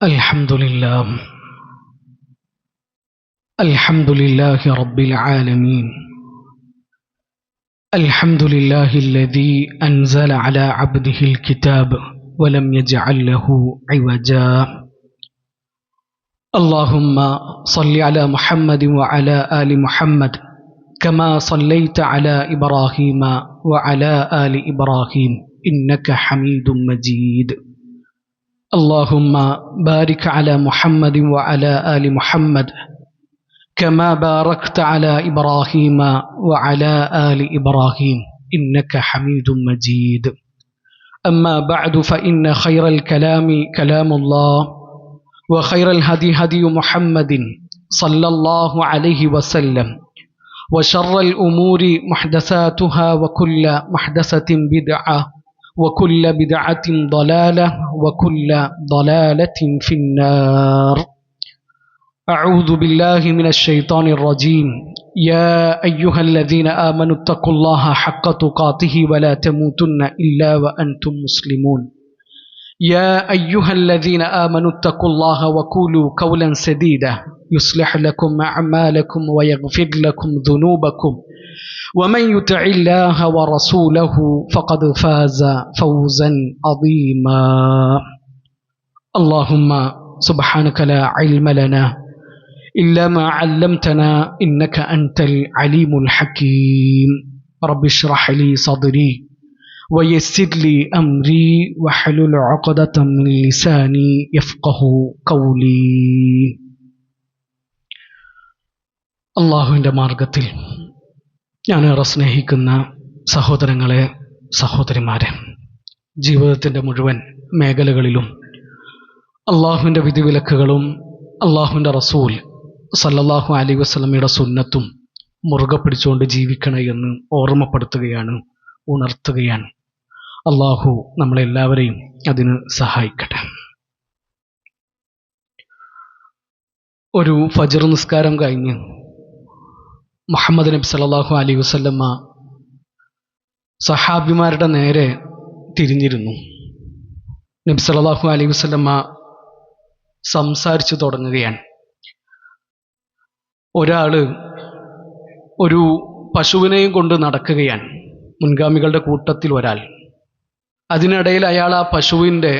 الحمد لله الحمد لله رب العالمين. الحمد لله الذي أنزل على عبده الكتاب ولم يجعل له عوجا. اللهم صل على محمد وعلى آل محمد كما صليت على إبراهيم وعلى آل إبراهيم إنك حميد مجيد. اللهم بارك على محمد وعلى آل محمد كما باركت على إبراهيم وعلى آل إبراهيم إنك حميد مجيد. أما بعد فإن خير الكلام كلام الله وخير الهدي هدي محمد صلى الله عليه وسلم وشر الأمور محدثاتها وكل محدثة بدعة وكل بدعة ضلالة وكل ضلالة في النار. أعوذ بالله من الشيطان الرجيم. يا أيها الذين آمنوا اتقوا الله حق تقاته ولا تموتن إلا وأنتم مسلمون. يا أيها الذين آمنوا اتقوا الله وقولوا قولا سديدا يصلح لكم أعمالكم ويغفر لكم ذنوبكم ومن يطع الله ورسوله فقد فاز فوزا عظيما. اللهم سبحانك لا علم لنا إلا ما علمتنا إنك أنت العليم الحكيم. رب اشرح لي صدري ويسر لي أمري واحلل عقدة من لساني يفقه قولي. അള്ളാഹുവിൻ്റെ മാർഗത്തിൽ ഞാനേറെ സ്നേഹിക്കുന്ന സഹോദരങ്ങളെ, സഹോദരിമാരെ, ജീവിതത്തിൻ്റെ മുഴുവൻ മേഖലകളിലും അള്ളാഹുവിൻ്റെ വിധിവിലക്കുകളും അള്ളാഹുവിൻ്റെ റസൂൽ സല്ലല്ലാഹു അലൈഹി വസല്ലമയുടെ സുന്നത്തും മുറുകെ പിടിച്ചുകൊണ്ട് ജീവിക്കണേ എന്ന് ഓർമ്മപ്പെടുത്തുകയാണ്, ഉണർത്തുകയാണ്. അള്ളാഹു നമ്മളെല്ലാവരെയും അതിന് സഹായിക്കട്ടെ. ഒരു ഫജ്ർ നിസ്കാരം കഴിഞ്ഞ് മുഹമ്മദ് നബി സല്ലല്ലാഹു അലൈഹി വസല്ലമ സഹാബിമാരുടെ നേരെ തിരിഞ്ഞിരുന്നു. നബി സല്ലല്ലാഹു അലൈഹി വസല്ലമ സംസാരിച്ചു തുടങ്ങുകയാണ്. ഒരാള് ഒരു പശുവിനെയും കൊണ്ട് നടക്കുകയാണ്, മുൻഗാമികളുടെ കൂട്ടത്തിൽ ഒരാൾ. അതിനിടയിൽ അയാൾ ആ പശുവിൻ്റെ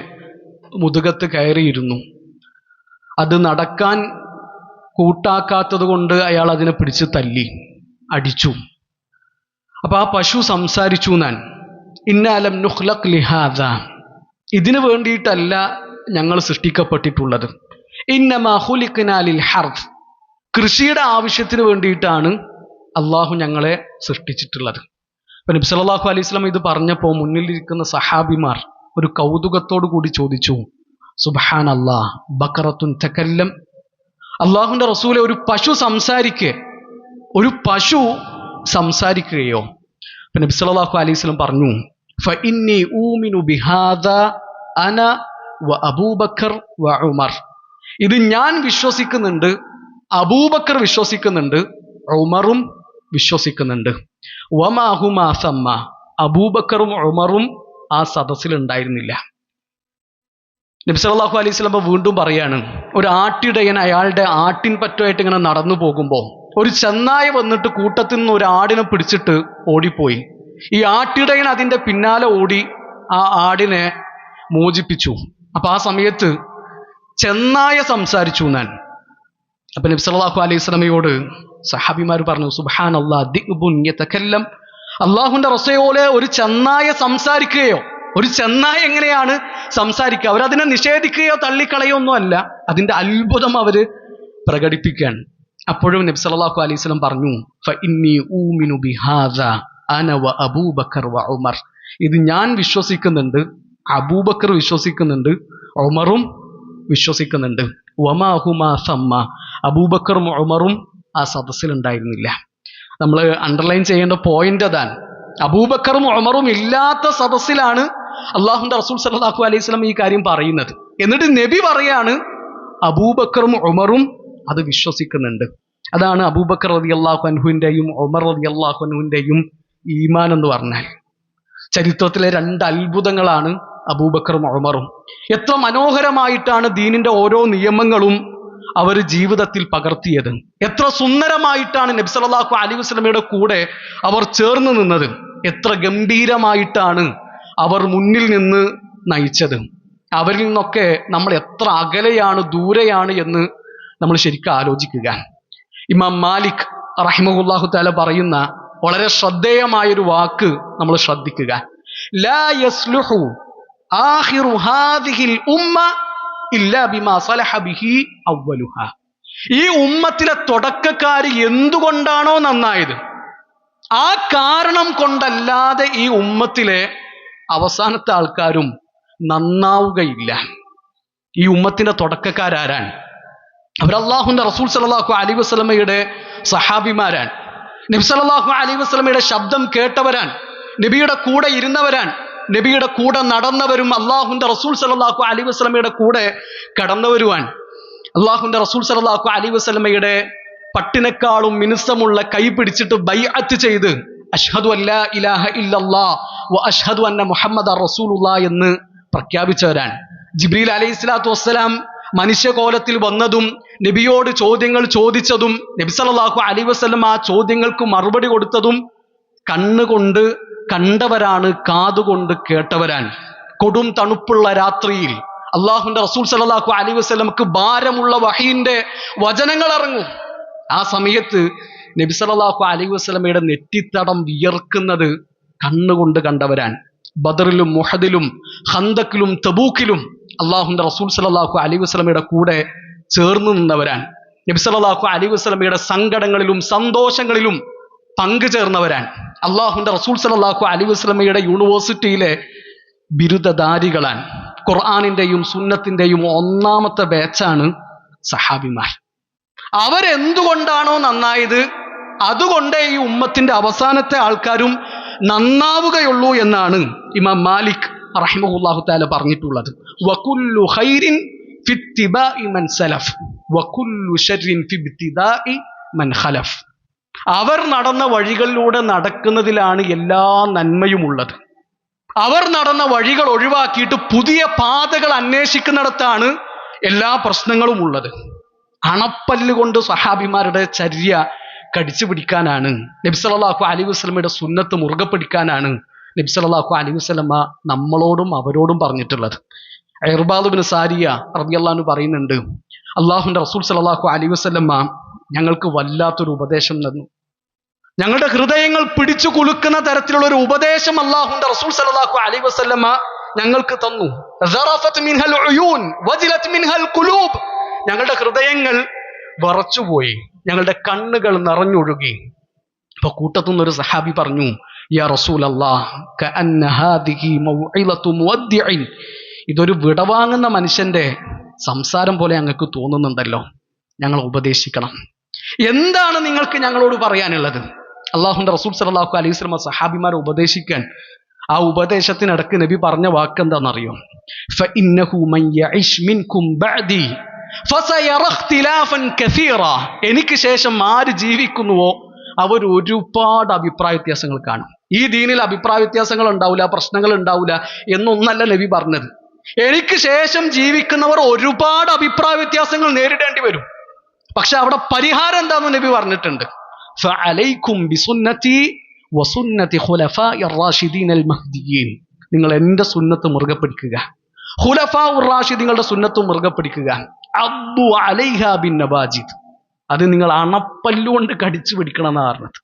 മുതുകത്ത് കയറിയിരുന്നു. അത് നടക്കാൻ കൂട്ടാക്കാത്തത് കൊണ്ട് അയാൾ അതിനെ പിടിച്ച് തല്ലി അടിച്ചു. അപ്പൊ ആ പശു സംസാരിച്ചു. ഞാൻ ഇന്നലം നുഖ്ലഖ് ലിഹാദ, ഇതിനു വേണ്ടിയിട്ടല്ല ഞങ്ങൾ സൃഷ്ടിക്കപ്പെട്ടിട്ടുള്ളത്. ഇന്നമാ ഖുലിഖ്നാ ലിൽ ഹർഫ്, കൃഷിയുടെ ആവശ്യത്തിന് വേണ്ടിയിട്ടാണ് അള്ളാഹു ഞങ്ങളെ സൃഷ്ടിച്ചിട്ടുള്ളത്. അപ്പൊ നബി സല്ലല്ലാഹു അലൈഹി വസല്ലം ഇത് പറഞ്ഞപ്പോൾ മുന്നിലിരിക്കുന്ന സഹാബിമാർ ഒരു കൗതുകത്തോടു കൂടി ചോദിച്ചു, സുബ്ഹാനല്ലാഹ്, ബഖറത്തുൻ തകല്ലം, അള്ളാഹുവിന്റെ റസൂലെ, ഒരു പശു സംസാരിക്കുകയോ? അപ്പൊ നബി സല്ലല്ലാഹു അലൈഹി വസല്ലം പറഞ്ഞു, ഫഇന്നി ഊമിനു ബിഹാദാ അന വ അബൂബക്കർ വ ഉമർ, ഇത് ഞാൻ വിശ്വസിക്കുന്നുണ്ട്, അബൂബക്കർ വിശ്വസിക്കുന്നുണ്ട്, ഉമറും വിശ്വസിക്കുന്നുണ്ട്. വമാ ഹുമാ സമ്മ, അബൂബക്കറും ഉമറും ആ സദസ്സിൽ ഉണ്ടായിരുന്നില്ല. നബി സല്ലല്ലാഹു അലൈഹി വസല്ലം വീണ്ടും പറയാണ്, ഒരു ആട്ടിടയൻ അയാളുടെ ആട്ടിൻ പറ്റുമായിട്ട് ഇങ്ങനെ നടന്നു പോകുമ്പോൾ ഒരു ചെന്നായ വന്നിട്ട് കൂട്ടത്തിൽ നിന്ന് ഒരു ആടിനെ പിടിച്ചിട്ട് ഓടിപ്പോയി. ഈ ആട്ടിടയൻ അതിൻ്റെ പിന്നാലെ ഓടി ആ ആടിനെ മോചിപ്പിച്ചു. അപ്പൊ ആ സമയത്ത് ചെന്നായ സംസാരിച്ചു. ഞാൻ അപ്പൊ നബി സല്ലല്ലാഹു അലൈഹി വസല്ലമയോട് സഹാബിമാർ പറഞ്ഞു, സുബ്ഹാനല്ലാഹ്, ദിഅ്ബുൻ യതകല്ലം, അല്ലാഹുവിന്റെ റസൂലേ, ഒരു ചെന്നായ സംസാരിക്കുകയോ? ഒരു ചെന്നായ എങ്ങനെയാണ് സംസാരിക്കുക? അവരതിനെ നിഷേധിക്കുകയോ തള്ളിക്കളയോ ഒന്നും അല്ല, അതിന്റെ അത്ഭുതം അവര് പ്രകടിപ്പിക്കുകയാണ്. അപ്പോഴും നബി സല്ലല്ലാഹു അലൈഹി വസല്ലം പറഞ്ഞു, ഫഇന്നി ഊമിനു ബിഹാദാ അന വ അബൂബക്കർ വ ഉമർ, ഇത് ഞാൻ വിശ്വസിക്കുന്നുണ്ട്, അബൂബക്കർ വിശ്വസിക്കുന്നുണ്ട്, ഉമറും വിശ്വസിക്കുന്നുണ്ട്. വമാ ഹുമാ സമ്മ, അബൂബക്കറും ഉമറും ആ സദസ്സിൽ ഉണ്ടായിരുന്നില്ല. നമ്മൾ അണ്ടർലൈൻ ചെയ്യേണ്ട പോയിന്റ് അതാണ്. അബൂബക്കറും ഉമറും ഇല്ലാത്ത സദസ്സിലാണ് അള്ളാഹുവിന്റെ റസൂൽ സല്ലല്ലാഹു അലൈഹി വസല്ലം ഈ കാര്യം പറയുന്നത്. എന്നിട്ട് നബി പറയാണ്, അബൂബക്കറും ഉമറും അത് വിശ്വസിക്കുന്നുണ്ട്. അതാണ് അബൂബക്കർ റളിയല്ലാഹു അൻഹുവിന്റെയും ഉമർ റളിയല്ലാഹു അൻഹുവിന്റെയും ഈമാൻ എന്ന് പറഞ്ഞാൽ. ചരിത്രത്തിലെ രണ്ട് അത്ഭുതങ്ങളാണ് അബൂബക്കറും ഉമറും. എത്ര മനോഹരമായിട്ടാണ് ദീനിന്റെ ഓരോ നിയമങ്ങളും അവർ ജീവിതത്തിൽ പകർത്തിയത്. എത്ര സുന്ദരമായിട്ടാണ് നബി സല്ലല്ലാഹു അലൈഹി വസല്ലമയുടെ കൂടെ അവർ ചേർന്ന് നിന്നത്. എത്ര ഗംഭീരമായിട്ടാണ് അവർ മുന്നിൽ നിന്ന് നയിച്ചത്. അവരിൽ നിന്നൊക്കെ നമ്മൾ എത്ര അകലെയാണ്, ദൂരെയാണ് എന്ന് നമ്മൾ ശരിക്കും ആലോചിക്കുക. ഇമാം മാലിക് റഹിമഹുല്ലാഹു തആല പറയുന്ന വളരെ ശ്രദ്ധേയമായൊരു വാക്ക് നമ്മൾ ശ്രദ്ധിക്കുക. ലാ യസ്ലുഹു ആഖിറു ഹാദിഹിൽ ഉമ്മ ഇല്ലാ ബിമാ സലഹ ബിഹി അവ്വലുഹാ. ഈ ഉമ്മത്തിലെ തുടക്കക്കാര് എന്തുകൊണ്ടാണോ നന്നായത്, ആ കാരണം കൊണ്ടല്ലാതെ ഈ ഉമ്മത്തിലെ അവസാനത്തെ ആൾക്കാരും നന്നാവുകയില്ല. ഈ ഉമ്മത്തിന്റെ തുടക്കക്കാരാരാണ്? അവർ അല്ലാഹുവിന്റെ റസൂൽ സല്ലല്ലാഹു അലൈഹി വസല്ലമയുടെ സഹാബിമാരാണ്. നബി സല്ലല്ലാഹു അലൈഹി വസല്ലമയുടെ ശബ്ദം കേട്ടവരാണ്, നബിയുടെ കൂടെ ഇരുന്നവരാണ്, നബിയുടെ കൂടെ നടന്നവരും അല്ലാഹുവിന്റെ റസൂൽ സല്ലല്ലാഹു അലൈഹി വസല്ലമയുടെ കൂടെ കടന്നവരുമാണ്. അല്ലാഹുവിന്റെ റസൂൽ സല്ലല്ലാഹു അലൈഹി വസല്ലമയുടെ പട്ടിനേക്കാളും മിനുസമുള്ള കൈ പിടിച്ചിട്ട് ബൈഅത്ത് ചെയ്ത് അഷ്ഹദു അല്ലാ ഇലാഹ ഇല്ലല്ലാഹ് വ അഷ്ഹദു അന്ന മുഹമ്മദർ റസൂലുള്ളാഹ് എന്ന് പ്രഖ്യാപിച്ചവരാണ്. ജിബ്രീൽ അലൈഹിസ്സലാത്തു വസ്സലാം മനുഷ്യകോലത്തിൽ വന്നതും നബിയോട് ചോദ്യങ്ങൾ ചോദിച്ചതും നബി സല്ലല്ലാഹു അലൈഹി വസല്ലം ആ ചോദ്യങ്ങൾക്ക് മറുപടി കൊടുത്തതും കണ്ണുകൊണ്ട് കണ്ടവരാണ്, കാതുകൊണ്ട് കേട്ടവരാണ്. കൊടും തണുപ്പുള്ള രാത്രിയിൽ അള്ളാഹുവിന്റെ റസൂൽ സല്ലല്ലാഹു അലൈഹി വസല്ലമക്ക് ഭാരമുള്ള വഹീന്റെ വചനങ്ങൾ ഇറങ്ങും. ആ സമയത്ത് നബി സല്ലല്ലാഹു അലൈഹി വസല്ലമയുടെ നെറ്റിത്തടം വിയർക്കുന്നത് കണ്ണുകൊണ്ട് കണ്ടവരാണ്. ബദറിലും മുഹദിലും ഖന്തക്കിലും തബൂക്കിലും അള്ളാഹുവിന്റെ റസൂൽ സല്ലല്ലാഹു അലൈഹി വസല്ലമയുടെ കൂടെ ചേർന്ന് നിന്നവരാണ്. നബി സല്ലല്ലാഹു അലൈഹി വസല്ലമയുടെ സങ്കടങ്ങളിലും സന്തോഷങ്ങളിലും പങ്കുചേർന്നവരാണ്. അള്ളാഹുവിന്റെ റസൂൽ സല്ലല്ലാഹു അലൈഹി വസല്ലമയുടെ യൂണിവേഴ്സിറ്റിയിലെ ബിരുദധാരികളാണ്. ഖുർആനിന്റെയും സുന്നത്തിന്റെയും ഒന്നാമത്തെ ബാച്ചാണ് സഹാബിമാർ. അവരെന്തുകൊണ്ടാണോ നന്നായത്, അതുകൊണ്ടേ ഈ ഉമ്മത്തിന്റെ അവസാനത്തെ ആൾക്കാരും നന്നാവുകയുള്ളൂ എന്നാണ് ഇമാം മാലിക് റഹിമഹുല്ലാഹു തആല പറഞ്ഞിട്ടുള്ളത്. വകുല്ലു ഖൈരിൻ ഫിത്തിബാഇ മൻ സലഫ് വകുല്ലു ശർരിൻ ഫിബ്തിദാഇ മൻ ഖലഫ്. അവർ നടന്ന വഴികളിലൂടെ നടക്കുന്നതിലാണ് എല്ലാ നന്മയും ഉള്ളത്. അവർ നടന്ന വഴികൾ ഒഴിവാക്കിയിട്ട് പുതിയ പാതകൾ അന്വേഷിക്കുന്നിടത്താണ് എല്ലാ പ്രശ്നങ്ങളും ഉള്ളത്. അണപ്പല്ലുകൊണ്ട് സഹാബിമാരുടെ ചര്യ കടിച്ചു പിടിക്കാനാണ്, നബി സല്ലല്ലാഹു അലൈഹി വസല്ലമയുടെ സുന്നത്ത് മുറുകെ പിടിക്കാനാണ് നബി സല്ലല്ലാഹു അലൈഹി വസല്ലമ നമ്മളോടും അവരോടും പറഞ്ഞിട്ടുള്ളത്. ഇർബാദ് ഇബ്നു സാരിയ റളിയല്ലാഹു അൻഹു പറയുന്നുണ്ട്, അല്ലാഹുവിന്റെ റസൂൽ സല്ലല്ലാഹു അലൈഹി വസല്ലമ ഞങ്ങൾക്ക് വല്ലാത്തൊരു ഉപദേശം തന്നു. ഞങ്ങളുടെ ഹൃദയങ്ങൾ പിടിച്ചു കുലുക്കുന്ന തരത്തിലുള്ള ഒരു ഉപദേശം അല്ലാഹുവിന്റെ റസൂൽ സല്ലല്ലാഹു അലൈഹി വസല്ലമ ഞങ്ങൾക്ക് തന്നു. സറഫത് മിൻഹൽ ഉയൂൻ വജിലത് മിൻഹൽ ഖുലൂബ്. ഞങ്ങളുടെ ഹൃദയങ്ങൾ വിറച്ചുപോയി, ഞങ്ങളുടെ കണ്ണുകൾ നിറഞ്ഞൊഴുകി. അപ്പൊ കൂട്ടത്തുനിന്ന് ഒരു സഹാബി പറഞ്ഞു, യാ റസൂലല്ലാഹ് കഅന്ന ഹാദിഹി മൗഇലതു മുവദ്ദിഇൻ. ഇതൊരു വിടവാങ്ങുന്ന മനുഷ്യന്റെ സംസാരം പോലെ ഞങ്ങൾക്ക് തോന്നുന്നുണ്ടല്ലോ, ഞങ്ങൾ ഉപദേശിക്കണം. എന്താണ് നിങ്ങൾക്ക് ഞങ്ങളോട് പറയാനുള്ളത്? അല്ലാഹുവിന്റെ റസൂൽ സല്ലല്ലാഹു അലൈഹി വസല്ലം സഹാബിമാരെ ഉപദേശിക്കാൻ ആ ഉപദേശത്തിനിടക്ക് നബി പറഞ്ഞ വാക്ക് എന്താണെന്നറിയോ? ഫഇന്നഹു മൻ യഇശ് മിൻകും ബഅദി ഫസയറ ഇഖ്തിലാഫൻ കസീറ. എനിക്ക് ശേഷം ആര് ജീവിക്കുന്നുവോ അവർ ഒരുപാട് അഭിപ്രായ വ്യത്യാസങ്ങൾ കാണും. ഈ ദീനിൽ അഭിപ്രായ വ്യത്യാസങ്ങൾ ഉണ്ടാവില്ല, പ്രശ്നങ്ങൾ ഉണ്ടാവില്ല എന്നൊന്നല്ല നബി പറഞ്ഞത്. എനിക്ക് ശേഷം ജീവിക്കുന്നവർ ഒരുപാട് അഭിപ്രായ വ്യത്യാസങ്ങൾ നേരിടേണ്ടി വരും. പക്ഷെ അവിടെ പരിഹാരം എന്താണെന്ന് നബി പറഞ്ഞിട്ടുണ്ട്. ഫഅലൈക്കും ബിസുന്നതി വസുന്നതി ഖുലഫാഇർ റാഷിദീനൽ മഹ്ദിയീൻ. നിങ്ങൾ എൻ്റെ സുന്നത്ത് മുറുകെ പിടിക്കുക, ഖുലഫാഉർ റാഷിദീങ്ങളുടെ സുന്നത്ത് മുറുകെ പിടിക്കുക. അബ്ദു അലൈഹാ ബിൻ നവാജിദ്. അത് നിങ്ങൾ അണപ്പല്ലുകൊണ്ട് കടിച്ചു പിടിക്കണം എന്നാണ് പറഞ്ഞത്.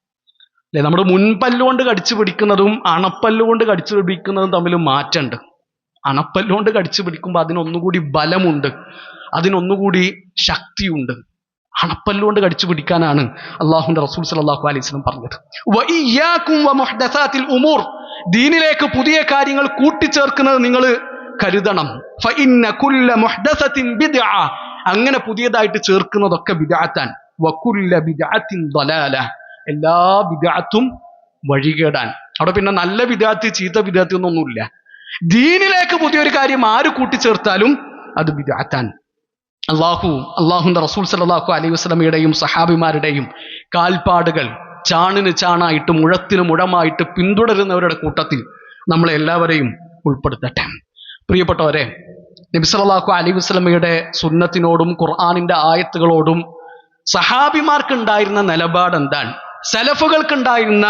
അല്ലെ, നമ്മുടെ മുൻപല്ലുകൊണ്ട് കടിച്ചു പിടിക്കുന്നതും അണപ്പല്ലുകൊണ്ട് കടിച്ചു പിടിക്കുന്നതും തമ്മിൽ മാറ്റമുണ്ട്. അണപ്പല്ലുകൊണ്ട് കടിച്ചു പിടിക്കുമ്പോൾ അതിനൊന്നുകൂടി ബലമുണ്ട്, അതിനൊന്നുകൂടി ശക്തിയുണ്ട്. അണപ്പല്ലുകൊണ്ട് കടിച്ചു പിടിക്കാനാണ് അല്ലാഹുവിന്റെ റസൂൽ സല്ലല്ലാഹു അലൈഹി വസല്ലം പറഞ്ഞത്. വഇയ്യാകും വമുഹ്ദസാത്തിൽ ഉമൂർ. ദീനിലേക്ക് പുതിയ കാര്യങ്ങൾ കൂട്ടിച്ചേർക്കുന്നത് നിങ്ങൾ കരുതണം. ഫഇന്ന കുല്ല മുഹ്ദസത്തിൻ ബിദ്അ. അങ്ങനെ പുതിയതായിട്ട് ചേർക്കുന്നതൊക്കെ ബിദ്അത്താൻ. വകുല്ല ബിദ്അത്തിൻ ദലാല. എല്ലാ ബിദ്അത്തും വഴികേടാൻ. അവിടെ പിന്നെ നല്ല ബിദ്അത്ത് ചീത്ത ബിദ്അത്ത് എന്നൊന്നുമില്ല. ദീനിലേക്ക് പുതിയൊരു കാര്യം ആര് കൂട്ടിച്ചേർത്താലും അത് ബിദ്അത്താൻ. അല്ലാഹുവിന്റെ റസൂൽ സല്ലല്ലാഹു അലൈഹി വസല്ലമയുടെയും സഹാബിമാരുടെയും കാൽപ്പാടുകൾ ചാണിന് ചാണായിട്ട് മുഴത്തിന് മുഴമായിട്ട് പിന്തുടരുന്നവരുടെ കൂട്ടത്തിൽ നമ്മളെ എല്ലാവരെയും ഉൾപ്പെടുത്തട്ടെ. പ്രിയപ്പെട്ടവരെ, നബി സല്ലല്ലാഹു അലൈഹി വസല്ലമയുടെ സുന്നത്തിനോടും ഖുർആനിന്റെ ആയത്തുകളോടും സഹാബിമാർക്കുണ്ടായിരുന്ന നിലപാട് എന്താണ്, സലഫുകൾക്കുണ്ടായിരുന്ന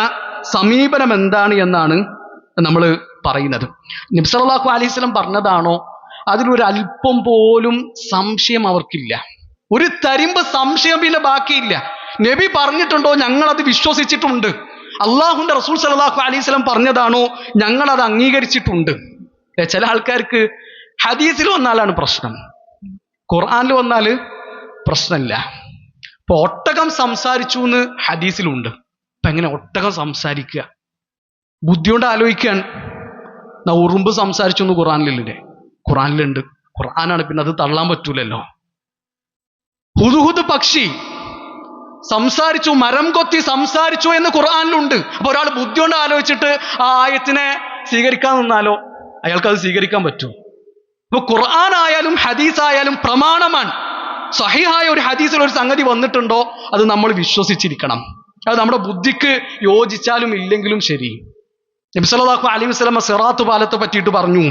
സമീപനം എന്താണ് എന്നാണ് നമ്മൾ പറയുന്നത്. നബി സല്ലല്ലാഹു അലൈഹി വസല്ലം പറഞ്ഞതാണോ, അതിലൊരു അല്പം പോലും സംശയം അവർക്കില്ല. ഒരു തരിമ്പ് സംശയം പിന്നെ ബാക്കിയില്ല. നബി പറഞ്ഞിട്ടുണ്ടോ, ഞങ്ങളത് വിശ്വസിച്ചിട്ടുണ്ട്. അള്ളാഹുന്റെ റസൂൽ സല്ലല്ലാഹു അലൈഹി വസല്ലം പറഞ്ഞതാണോ, ഞങ്ങളത് അംഗീകരിച്ചിട്ടുണ്ട്. ചില ആൾക്കാർക്ക് ഹദീസിൽ വന്നാലാണ് പ്രശ്നം, ഖുർആനിൽ വന്നാൽ പ്രശ്നമില്ല. ഇപ്പൊ ഒട്ടകം സംസാരിച്ചു എന്ന് ഹദീസിലുണ്ട്. ഇപ്പൊ എങ്ങനെ ഒട്ടകം സംസാരിക്കുക? ബുദ്ധി കൊണ്ട് ആലോചിക്കുകയാണ്. ഉറുമ്പ് സംസാരിച്ചു എന്ന് ഖുർആനിലില്ലേ? ഖുർആനിലുണ്ട്. ഖുർആനാണ്, പിന്നെ അത് തള്ളാൻ പറ്റൂലല്ലോ. ഹുദ്ഹുദ് പക്ഷി സംസാരിച്ചു, മരം കൊത്തി സംസാരിച്ചു എന്ന് ഖുർആനിലുണ്ട്. അപ്പൊ ഒരാൾ ബുദ്ധി കൊണ്ട് ആലോചിച്ചിട്ട് ആ ആയത്തിനെ സ്വീകരിക്കാൻ നിന്നാലോ അയാൾക്ക് അത് സ്വീകരിക്കാൻ പറ്റുമോ? ഇപ്പൊ ഖുർആൻ ആയാലും ഹദീസ് ആയാലും പ്രമാണമാണ്. സഹിഹായ ഒരു ഹദീസിൽ ഒരു സംഗതി വന്നിട്ടുണ്ടോ, അത് നമ്മൾ വിശ്വസിച്ചിരിക്കണം. അത് നമ്മുടെ ബുദ്ധിക്ക് യോജിച്ചാലും ഇല്ലെങ്കിലും ശരി. നബി സല്ലല്ലാഹു അലൈഹി വസല്ലം സിറാത്ത് പാലത്തെ പറ്റിയിട്ട് പറഞ്ഞു,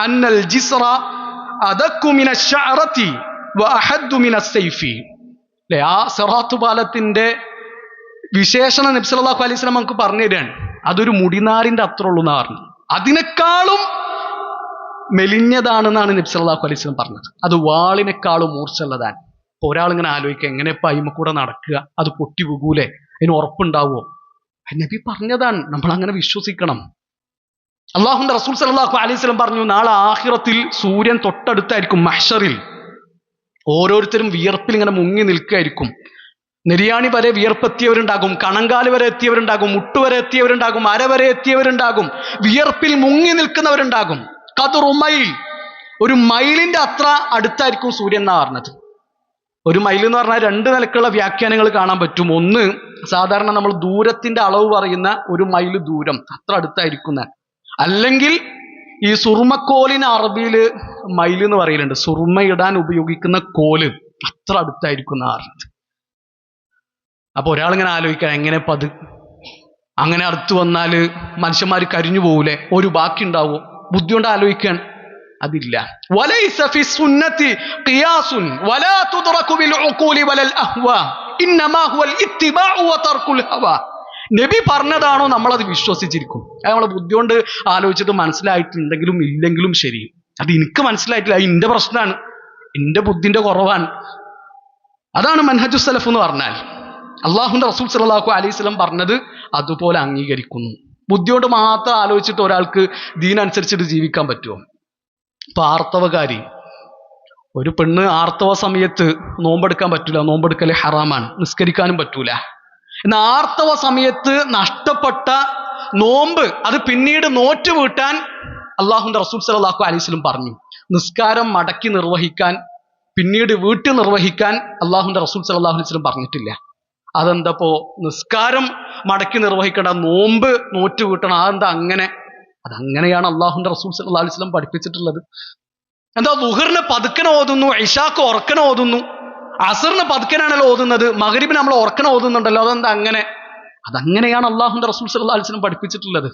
അന്നൽ ജിസ്റ അദഖു മിനശ് ശഅറതി വഅഹദ്ദു മിനസ് സൈഫി. അല്ലേ, ആ സിറാത്ത് പാലത്തിന്റെ വിശേഷണം നബി സല്ലല്ലാഹു അലൈഹി വസല്ലം നമുക്ക് പറഞ്ഞു തരാണ്. അതൊരു മുടിനാരിന്റെ അത്ര ഉള്ളൂ എന്നാ പറഞ്ഞു. അതിനേക്കാളും മെലിഞ്ഞതാണെന്നാണ് നബി സല്ലല്ലാഹു അലൈഹി വസല്ലം പറഞ്ഞത്. അത് വാളിനേക്കാളും മൂർച്ചയുള്ളതാണ്. ഇപ്പൊ ഒരാളിങ്ങനെ ആലോചിക്കുക, എങ്ങനെ ഇപ്പൊ അയിമ കൂടെ നടക്കുക, അത് പൊട്ടി വീകൂലേ, അതിന് ഉറപ്പുണ്ടാവുമോ? നബി പറഞ്ഞതാണ്, നമ്മൾ അങ്ങനെ വിശ്വസിക്കണം. അള്ളാഹുന്റെ റസൂൽ സല്ലല്ലാഹു അലൈഹി വസല്ലം പറഞ്ഞു, നാളെ ആഖിറത്തിൽ സൂര്യൻ തൊട്ടടുത്തായിരിക്കും. മഹ്ശറിൽ ഓരോരുത്തരും വിയർപ്പിൽ ഇങ്ങനെ മുങ്ങി നിൽക്കുകയായിരിക്കും. നെരിയാണി വരെ വിയർപ്പെത്തിയവരുണ്ടാകും, കണങ്കാല് വരെ എത്തിയവരുണ്ടാകും, മുട്ടുവരെ എത്തിയവരുണ്ടാകും, അര വരെ എത്തിയവരുണ്ടാകും, വിയർപ്പിൽ മുങ്ങി നിൽക്കുന്നവരുണ്ടാകും. ഖദ്റു മൈൽ, ഒരു മൈലിന്റെ അത്ര അടുത്തായിരിക്കും സൂര്യൻ എന്നാ പറഞ്ഞത്. ഒരു മൈൽ എന്ന് പറഞ്ഞാൽ രണ്ട് നിലക്കുള്ള വ്യാഖ്യാനങ്ങൾ കാണാൻ പറ്റും. ഒന്ന്, സാധാരണ നമ്മൾ ദൂരത്തിന്റെ അളവ് പറയുന്ന ഒരു മൈൽ ദൂരം, അത്ര അടുത്തായിരിക്കുന്ന. അല്ലെങ്കിൽ ഈ സുറുമക്കോലിന് അറബിയില് മൈൽ എന്ന് പറയലുണ്ട്. സുറുമ ഇടാൻ ഉപയോഗിക്കുന്ന കോല്, അത്ര അടുത്തായിരിക്കുന്ന പറഞ്ഞത്. അപ്പൊ ഒരാളിങ്ങനെ ആലോചിക്കാൻ, എങ്ങനെ പത് അങ്ങനെ അടുത്ത് വന്നാല് മനുഷ്യന്മാർ കരിഞ്ഞു പോകൂലേ, ഒരു ബാക്കി ഉണ്ടാവോ? ബുദ്ധി കൊണ്ട് ആലോചിക്കാൻ അതില്ല. വലൈസ ഫി സുന്നതി ഖിയാസുൻ വലാ തുദ്റകു ബിൽ ഉഖൂലി വലൽ അഹ്വാ ഇന്നമാ ഹുവൽ ഇത്തിബാഉ വതർകുൽ ഹവാ. നബി പറഞ്ഞതാണോ നമ്മളത് വിശ്വസിച്ചിരിക്കും. അത് നമ്മളെ ബുദ്ധി കൊണ്ട് ആലോചിച്ചിട്ട് മനസ്സിലായിട്ടുണ്ടെങ്കിലും ഇല്ലെങ്കിലും ശരി. അത് എനിക്ക് മനസ്സിലായിട്ടില്ല, അത് എന്റെ പ്രശ്നമാണ്, എന്റെ ബുദ്ധിന്റെ കുറവാണ്. അതാണ് മൻഹജുസ് സലഫ് എന്ന് പറഞ്ഞാൽ. അള്ളാഹുന്റെ റസൂൽ സല്ലല്ലാഹു അലൈഹി വസല്ലം പറഞ്ഞത് അതുപോലെ അംഗീകരിക്കുന്നു. ബുദ്ധി കൊണ്ട് മാത്രം ആലോചിച്ചിട്ട് ഒരാൾക്ക് ദീനനുസരിച്ചിട്ട് ജീവിക്കാൻ പറ്റുമോ? ഇപ്പൊ ആർത്തവകാരി, ഒരു പെണ്ണ് ആർത്തവ സമയത്ത് നോമ്പെടുക്കാൻ പറ്റൂല, നോമ്പെടുക്കല് ഹറാമാണ്, നിസ്കരിക്കാനും പറ്റൂല. എന്നാൽ ആർത്തവ സമയത്ത് നഷ്ടപ്പെട്ട നോമ്പ് അത് പിന്നീട് നോറ്റ് വീട്ടാൻ അള്ളാഹുന്റെ റസൂൽ സല്ലല്ലാഹു അലൈഹി വസല്ലം പറഞ്ഞു. നിസ്കാരം മടക്കി നിർവഹിക്കാൻ, പിന്നീട് വീട്ടിൽ നിർവഹിക്കാൻ അള്ളാഹുന്റെ റസൂൽ സല്ലല്ലാഹു അലൈഹി വസല്ലം പറഞ്ഞിട്ടില്ല. അതെന്തപ്പോ നിസ്കാരം മടക്കി നിർവഹിക്കേണ്ട, നോമ്പ് നോറ്റ് വീട്ടണം, അതെന്താ അങ്ങനെ? അതങ്ങനെയാണ് അള്ളാഹുന്റെ റസൂൽ സല്ലല്ലാഹു അലൈഹി വസല്ലം പഠിപ്പിച്ചിട്ടുള്ളത്. എന്താ, ളുഹറിന് പതുക്കനെ ഓതുന്നു, ഇശാക്ക് ഉറക്കനെ ഓതുന്നു, അസറിന് പതുക്കനാണല്ലോ ഓതുന്നത്, മഗ്രിബിന് നമ്മൾ ഉറക്കനെ ഓതുന്നുണ്ടല്ലോ, അതെന്താ അങ്ങനെ? അതങ്ങനെയാണ് അള്ളാഹുന്റെ റസൂൽ സല്ലല്ലാഹു അലൈഹി വസല്ലം പഠിപ്പിച്ചിട്ടുള്ളത്.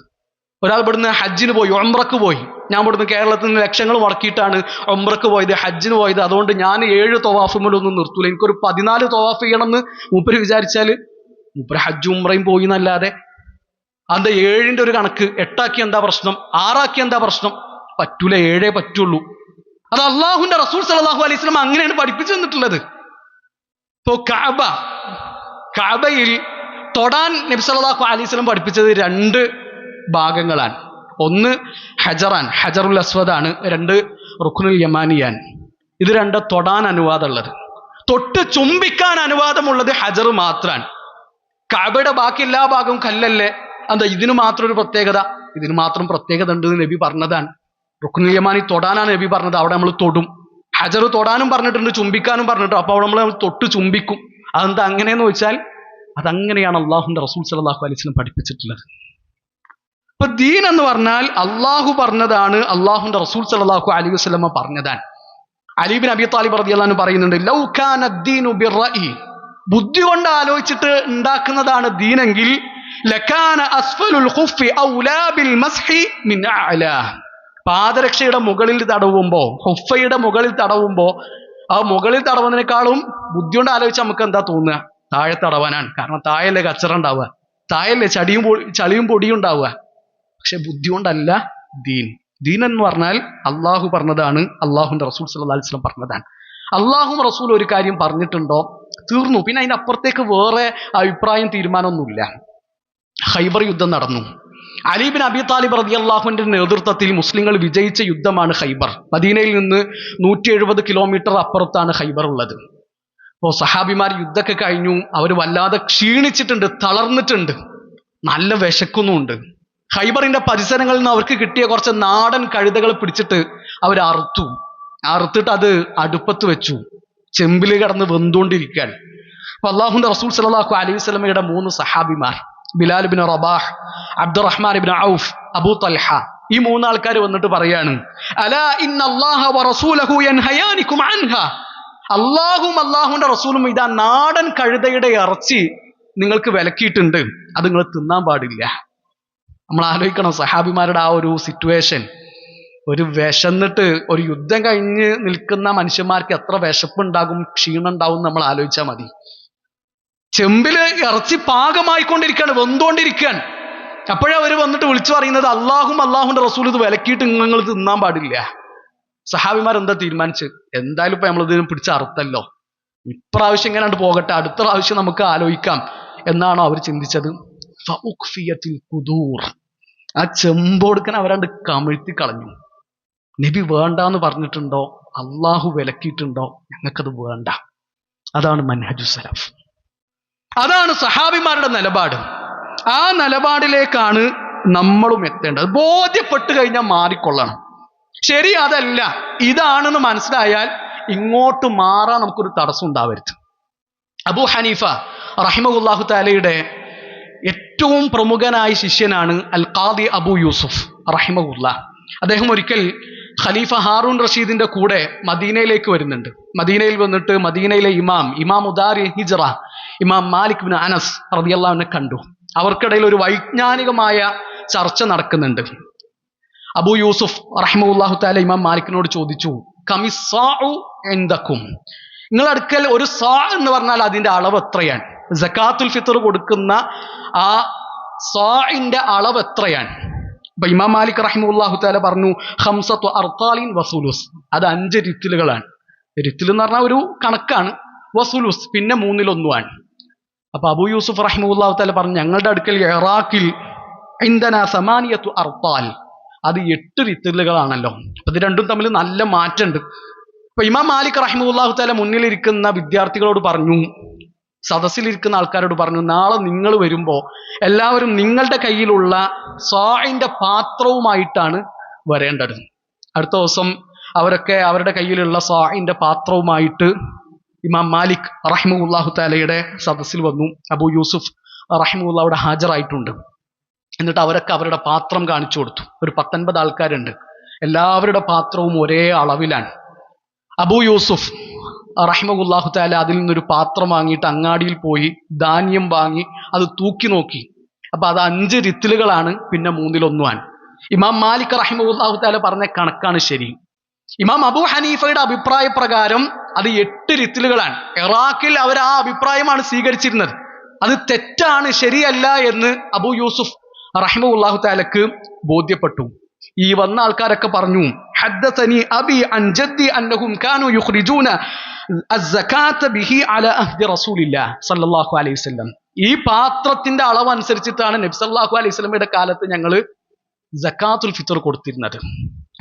ഒരാൾ ഇവിടുന്ന് ഹജ്ജിന് പോയി, ഉംറക്ക് പോയി. ഞാൻ ഇവിടുന്ന് കേരളത്തിൽ നിന്ന് ലക്ഷങ്ങൾ മുടക്കിയിട്ടാണ് ഉംറക്ക് പോയത്, ഹജ്ജിന് പോയത്. അതുകൊണ്ട് ഞാൻ 7 തൊവാഫ് മുതലൊന്നും നിർത്തൂല, എനിക്കൊരു 14 തൊവാഫ് ചെയ്യണമെന്ന് മൂപ്പര് വിചാരിച്ചാൽ മൂപ്പര് ഹജ്ജും ഉംറയും പോയി എന്നല്ലാതെ അത് 7ന്റെ ഒരു കണക്ക് 8 ആക്കി എന്താ പ്രശ്നം, 6 ആക്കി എന്താ പ്രശ്നം? പറ്റൂല, 7 പറ്റുള്ളൂ. അത് അള്ളാഹുന്റെ റസൂൽ സല്ലല്ലാഹു അലൈഹി വസല്ലം അങ്ങനെയാണ് പഠിപ്പിച്ചു തന്നിട്ടുള്ളത്. ഇപ്പോ കഅബയിൽ തൊടാൻ നബി സല്ലല്ലാഹു അലൈഹി വസല്ലം പഠിപ്പിച്ചത് 2 ഭാഗങ്ങളാണ്. ഒന്ന് ഹജറുൽ അസ്വദാണ്, 2 റുക്നുൽ യമാനിയാൻ. ഇത് 2 തൊടാൻ അനുവാദമുള്ളത്. തൊട്ട് ചുംബിക്കാൻ അനുവാദമുള്ളത് ഹജർ മാത്രമാണ്. കഅബയുടെ ബാക്കി എല്ലാ ഭാഗവും കല്ലല്ലേ, എന്താ ഇതിന് മാത്രം ഒരു പ്രത്യേകത? ഇതിന് മാത്രം പ്രത്യേകത ഉണ്ട് എന്ന് നബി പറഞ്ഞതാണ്. റുക്നുൽ യമാനി തൊടാനാണ് നബി പറഞ്ഞത്, അവിടെ നമ്മൾ തൊടും. ഹജർ തൊടാനും പറഞ്ഞിട്ടുണ്ട്, ചുംബിക്കാനും പറഞ്ഞിട്ടുണ്ട്. അപ്പൊ അവിടെ നമ്മൾ തൊട്ട് ചുംബിക്കും. അതെന്താ അങ്ങനെയെന്ന് ചോദിച്ചാൽ അതങ്ങനെയാണ് അള്ളാഹുന്റെ റസൂൽ സല്ലല്ലാഹു അലൈഹി വസല്ലം പഠിപ്പിച്ചിട്ടുള്ളത്. ഇപ്പൊ ദീൻ എന്ന് പറഞ്ഞാൽ അള്ളാഹു പറഞ്ഞതാണ്, അള്ളാഹുന്റെ റസൂൽ സല്ലല്ലാഹു അലൈഹി വസല്ലം പറഞ്ഞതാണ്. അലി ഇബ്നു അബി ത്വാലിബ് റളിയല്ലാഹു അൻഹു പറയുന്നുണ്ട്, ലൗ കാന ദീനു ബിർറഇ, ബുദ്ധി കൊണ്ട് ആലോചിച്ചിട്ട് ഉണ്ടാക്കുന്നതാണ് ദീനെങ്കിൽ, ലകാന അസ്ഫലുൽ ഖുഫി ഔലാ ബിൽ മസ്ഹി മിൻ അഅലാ, പാദരക്ഷയുടെ മുകളിൽ തടവുമ്പോ, ഹുഫയുടെ മുകളിൽ തടവുമ്പോ, ആ മുകളിൽ തടവുന്നതിനേക്കാളും ബുദ്ധി കൊണ്ട് ആലോചിച്ച് നമുക്ക് എന്താ തോന്നുക? താഴെ തടവാനാണ്. കാരണം താഴല്ലേ കച്ചറ ഉണ്ടാവുക, താഴല്ലേ ചളിയും പൊടിയും ഉണ്ടാവുക. പക്ഷെ ബുദ്ധി കൊണ്ടല്ല ദീൻ. ദീൻ എന്ന് പറഞ്ഞാൽ അള്ളാഹു പറഞ്ഞതാണ്, അള്ളാഹുന്റെ റസൂൽ സല്ലല്ലാഹു അലൈഹി വസല്ലം പറഞ്ഞതാണ്. അള്ളാഹും റസൂൽ ഒരു കാര്യം പറഞ്ഞിട്ടുണ്ടോ തീർന്നു. പിന്നെ അതിന്റെ അപ്പുറത്തേക്ക് വേറെ അഭിപ്രായം തീരുമാനമൊന്നുമില്ല. ഖൈബർ യുദ്ധം നടന്നു. അലി ബിൻ അബി താലിബ് റളിയല്ലാഹുവിന്റെ നേതൃത്വത്തിൽ മുസ്ലിങ്ങൾ വിജയിച്ച യുദ്ധമാണ് ഖൈബർ. മദീനയിൽ നിന്ന് 170 കിലോമീറ്റർ അപ്പുറത്താണ് ഖൈബർ ഉള്ളത്. അപ്പോൾ സഹാബിമാർ യുദ്ധമൊക്കെ കഴിഞ്ഞു, അവർ വല്ലാതെ ക്ഷീണിച്ചിട്ടുണ്ട്, തളർന്നിട്ടുണ്ട്, നല്ല വിശക്കുന്നുമുണ്ട്. ഖൈബറിന്റെ പരിസരങ്ങളിൽ നിന്ന് അവർക്ക് കിട്ടിയ കുറച്ച് നാടൻ കഴുതകൾ പിടിച്ചിട്ട് അവർ അറുത്തിട്ട് അത് അടുപ്പത്ത് വെച്ചു, ചെമ്പിൽ കിടന്ന് വെന്തുകൊണ്ടിരിക്കാൻ. അപ്പൊ അള്ളാഹുന്റെ റസൂൽ സല്ലല്ലാഹു അലൈഹി വസല്ലമയുടെ 3 സഹാബിമാർ, Bilal bin Rabah, Abdulrahman bin ഔഫ്, അബൂ തൽഹ, ഈ 3 ആൾക്കാർ വന്നിട്ട് പറയാണ്, അലാ ഇന്നല്ലാഹ വറസൂലഹു യൻഹയാനികും അൻഹാ, അള്ളാഹുന്റെ റസൂലും ഇതാ നാടൻ കഴുതയുടെ ഇറച്ചി നിങ്ങൾക്ക് വിലക്കിയിട്ടുണ്ട്, അത് നിങ്ങൾ തിന്നാൻ പാടില്ല. നമ്മൾ ആലോചിക്കണം സഹാബിമാരുടെ ആ ഒരു സിറ്റുവേഷൻ. ഒരു വിശന്നിട്ട് ഒരു യുദ്ധം കഴിഞ്ഞ് നിൽക്കുന്ന മനുഷ്യന്മാർക്ക് എത്ര വിശപ്പുണ്ടാകും, ക്ഷീണം ഉണ്ടാവും നമ്മൾ ആലോചിച്ചാൽ മതി. ചെമ്പില് ഇറച്ചി പാകമായിക്കൊണ്ടിരിക്കുകയാണ്, വെന്തുകൊണ്ടിരിക്കുകയാണ്. അപ്പോഴേ അവർ വന്നിട്ട് വിളിച്ചു പറയുന്നത് അള്ളാഹുന്റെ റസൂൽ ഇത് വിലക്കിയിട്ട് നിങ്ങൾ തിന്നാൻ പാടില്ല. സഹാബിമാർ എന്താ തീരുമാനിച്ച്, എന്തായാലും ഇപ്പൊ നമ്മളിതിനെ പിടിച്ച് അറുത്തല്ലോ, ഇപ്രാവശ്യം ഇങ്ങനെ പോകട്ടെ, അടുത്ത പ്രാവശ്യം നമുക്ക് ആലോചിക്കാം എന്നാണോ അവർ ചിന്തിച്ചത്? ആ ചെമ്പോടുക്കൻ അവരാണ്ട് കമിഴ്ത്തി കളഞ്ഞു. നബി വേണ്ടാന്ന് പറഞ്ഞിട്ടുണ്ടോ, അള്ളാഹു വിലക്കിയിട്ടുണ്ടോ, ഞങ്ങൾക്കത് വേണ്ട. അതാണ് മൻഹജു സലഫ്, അതാണ് സഹാബിമാരുടെ നിലപാട്. ആ നിലപാടിലേക്കാണ് നമ്മളും എത്തേണ്ടത്. ബോധ്യപ്പെട്ട് കഴിഞ്ഞാൽ മാറിക്കൊള്ളണം. ശരി, അതല്ല ഇതാണെന്ന് മനസ്സിലായാൽ ഇങ്ങോട്ട് മാറാൻ നമുക്കൊരു തടസ്സം ഉണ്ടാവരുത്. അബൂ ഹനീഫ റഹിമഹുല്ലാഹു തആലയുടെ ഏറ്റവും പ്രമുഖനായ ശിഷ്യനാണ് അൽ ഖാദി അബൂ യൂസുഫ് റഹിമഹുല്ലാ. അദ്ദേഹം ഒരിക്കൽ ഖലീഫ ഹാറൂൺ റഷീദിന്റെ കൂടെ മദീനയിലേക്ക് വരുന്നുണ്ട്. മദീനയിൽ വന്നിട്ട് മദീനയിലെ ഇമാം ഉദാരി ഹിജ്റ ഇമാം മാലിക് ബിൻ അനസ് റളിയല്ലാഹു അൻഹു കണ്ടു. അവർക്കിടയിൽ ഒരു വൈജ്ഞാനികമായ ചർച്ച നടക്കുന്നുണ്ട്. അബൂ യൂസുഫ് റഹിമഹുല്ലാഹു തആല ഇമാം മാലിക്കിനോട് ചോദിച്ചു, കമിസ്സാഉ ഇൻദകും, നിങ്ങളുടെ അടുക്കൽ ഒരു സാ എന്ന് പറഞ്ഞാൽ അതിന്റെ അളവ് എത്രയാണ്? സകാത്തുൽ ഫിത്ർ കൊടുക്കുന്ന ആ സാഇന്റെ അളവ് എത്രയാണ്? അപ്പൊ ഇമാം മാലിക് റഹിമഹുല്ലാഹു തആല പറഞ്ഞു, ഖംസത്തു അർത്താലിൻ വസുലുസ്, അത് 5 റിത്തിലുകളാണ്. റിത്തിൽ എന്ന് പറഞ്ഞാൽ ഒരു കണക്കാണ്. വസുലുസ് പിന്നെ 1/3 അപ്പൊ അബൂ യൂസുഫ് റഹിമഹുല്ലാഹു തആല പറഞ്ഞു, ഞങ്ങളുടെ അടുക്കൽ ഇറാഖിൽ ഇൻദനാ സമാനിയത്തു അർത്താൽ, അത് 8 റിത്തിലുകളാണല്ലോ. അപ്പൊ ഇത് രണ്ടും തമ്മിൽ നല്ല മാറ്റമുണ്ട്. അപ്പൊ ഇമാം മാലിക് റഹിമഹുല്ലാഹു തആല മുന്നിലിരിക്കുന്ന വിദ്യാർത്ഥികളോട് പറഞ്ഞു, സദസ്സിലിരിക്കുന്ന ആൾക്കാരോട് പറഞ്ഞു, നാളെ നിങ്ങൾ വരുമ്പോ എല്ലാവരും നിങ്ങളുടെ കയ്യിലുള്ള സാഇന്റെ പാത്രവുമായിട്ടാണ് വരേണ്ടത്. അടുത്ത ദിവസം അവരൊക്കെ അവരുടെ കയ്യിലുള്ള സാഇന്റെ പാത്രവുമായിട്ട് ഇമാം മാലിക് റഹിമഹുല്ലാഹു തആലയുടെ സദസ്സിൽ വന്നു. അബൂ യൂസുഫ് റഹിമഹുല്ലാ അവിടെ ഹാജരായിട്ടുണ്ട്. എന്നിട്ട് അവരൊക്കെ അവരുടെ പാത്രം കാണിച്ചു കൊടുത്തു. ഒരു 19 ആൾക്കാരുണ്ട്, എല്ലാവരുടെ പാത്രവും ഒരേ അളവിലാണ്. അബൂ യൂസുഫ് റഹിമഹുല്ലാഹു തആല അതിൽ നിന്നൊരു പാത്രം വാങ്ങിയിട്ട് അങ്ങാടിയിൽ പോയി ധാന്യം വാങ്ങി അത് തൂക്കി നോക്കി. അപ്പൊ അത് 5 റിത്തിലുകളാണ്, പിന്നെ 1/3. ഇമാം മാലിക് റഹിമഹുല്ലാഹു തആല പറഞ്ഞ കണക്കാണ് ശരി. ഇമാം അബൂ ഹനീഫയുടെ അഭിപ്രായ പ്രകാരം അത് 8 റിത്തിലുകളാണ്. ഇറാഖിൽ അവർ ആ അഭിപ്രായമാണ് സ്വീകരിച്ചിരുന്നത്. അത് തെറ്റാണ്, ശരിയല്ല എന്ന് അബൂ യൂസുഫ് റഹിമഹുല്ലാഹു തആലക്ക് ബോധ്യപ്പെട്ടു. ഈ വന്ന ആൾക്കാരൊക്കെ പറഞ്ഞു, ഹദ്ദസനി അബി അൻ ജദ്ദി അന്നഹും കാനൂ യുഖ്രിജൂന അസ്സകാത ബിഹി അലാ അഹ്ദി റസൂലില്ലാഹി സ്വല്ലല്ലാഹു അലൈഹി വസല്ലം, ഈ പാത്രത്തിന്റെ അളവ് അനുസരിച്ചിട്ടാണ് നബി സല്ലല്ലാഹു അലൈഹി വസല്ലമയുടെ കാലത്ത് ഞങ്ങൾ സകാത്തുൽ ഫിത്ർ കൊടുത്തിരുന്നത്.